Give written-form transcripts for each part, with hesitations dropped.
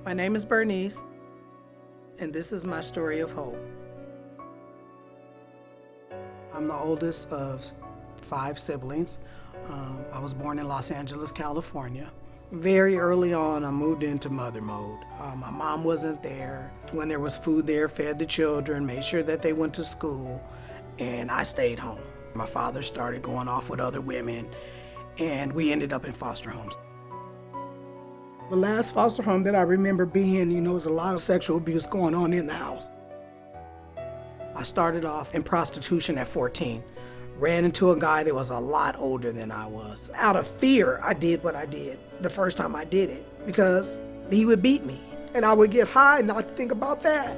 My name is Bernice, and this is my story of hope. I'm the oldest of 5 siblings. I was born in Los Angeles, California. Very early on, I moved into mother mode. My mom wasn't there. When there was food there, fed the children, made sure that they went to school, and I stayed home. My father started going off with other women, and we ended up in foster homes. The last foster home that I remember being, there was a lot of sexual abuse going on in the house. I started off in prostitution at 14. Ran into a guy that was a lot older than I was. Out of fear, I did what I did the first time I did it because he would beat me. And I would get high and not think about that.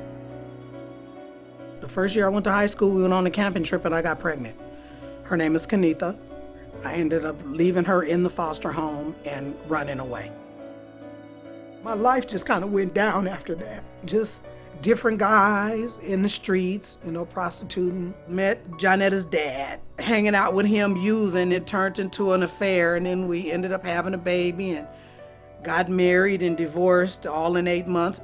The first year I went to high school, we went on a camping trip and I got pregnant. Her name is Kanitha. I ended up leaving her in the foster home and running away. My life just kind of went down after that. Just different guys in the streets, prostituting. Met Jonetta's dad, hanging out with him, using it, turned into an affair, and then we ended up having a baby and got married and divorced all in 8 months.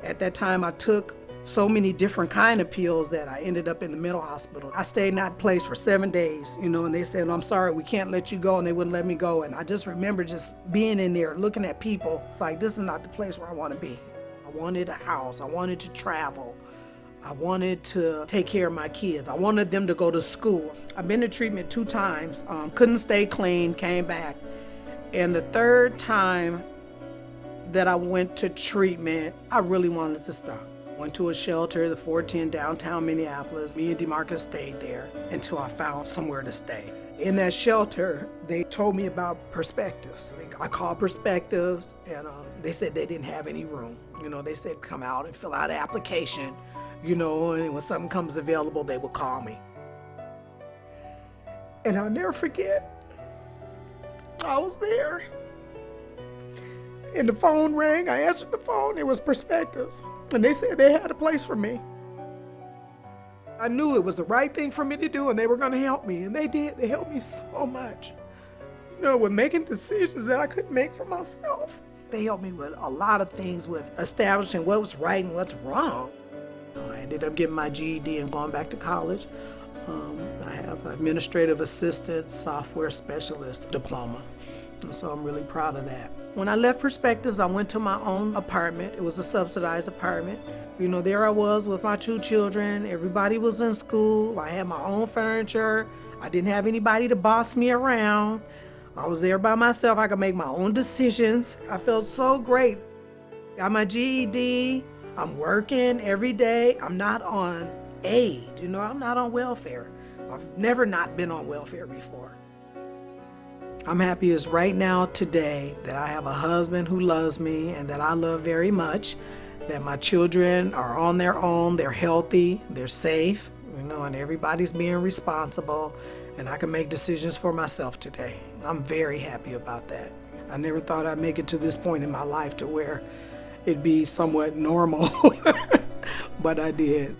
At that time, I took so many different kind of pills that I ended up in the mental hospital. I stayed in that place for 7 days, and they said, "I'm sorry, we can't let you go," and they wouldn't let me go. And I just remember just being in there, looking at people, like, this is not the place where I want to be. I wanted a house, I wanted to travel, I wanted to take care of my kids, I wanted them to go to school. I've been to treatment 2 times, couldn't stay clean, came back. And the 3rd time that I went to treatment, I really wanted to stop. Went to a shelter, the 410 downtown Minneapolis. Me and DeMarcus stayed there until I found somewhere to stay. In that shelter, they told me about Perspectives. I called Perspectives, and they said they didn't have any room. They said come out and fill out an application, and when something comes available, they would call me. And I'll never forget, I was there, and the phone rang. I answered the phone. It was Perspectives. And they said they had a place for me. I knew it was the right thing for me to do, and they were going to help me. And they did. They helped me so much. With making decisions that I couldn't make for myself. They helped me with a lot of things, with establishing what was right and what's wrong. I ended up getting my GED and going back to college. I have an administrative assistant, software specialist diploma. And so I'm really proud of that. When I left Perspectives, I went to my own apartment. It was a subsidized apartment. There I was with my 2 children. Everybody was in school. I had my own furniture. I didn't have anybody to boss me around. I was there by myself. I could make my own decisions. I felt so great. Got my GED. I'm working every day. I'm not on aid. I'm not on welfare. I've never not been on welfare before. I'm happy as right now today that I have a husband who loves me and that I love very much, that my children are on their own, they're healthy, they're safe, and everybody's being responsible, and I can make decisions for myself today. I'm very happy about that. I never thought I'd make it to this point in my life to where it'd be somewhat normal, but I did.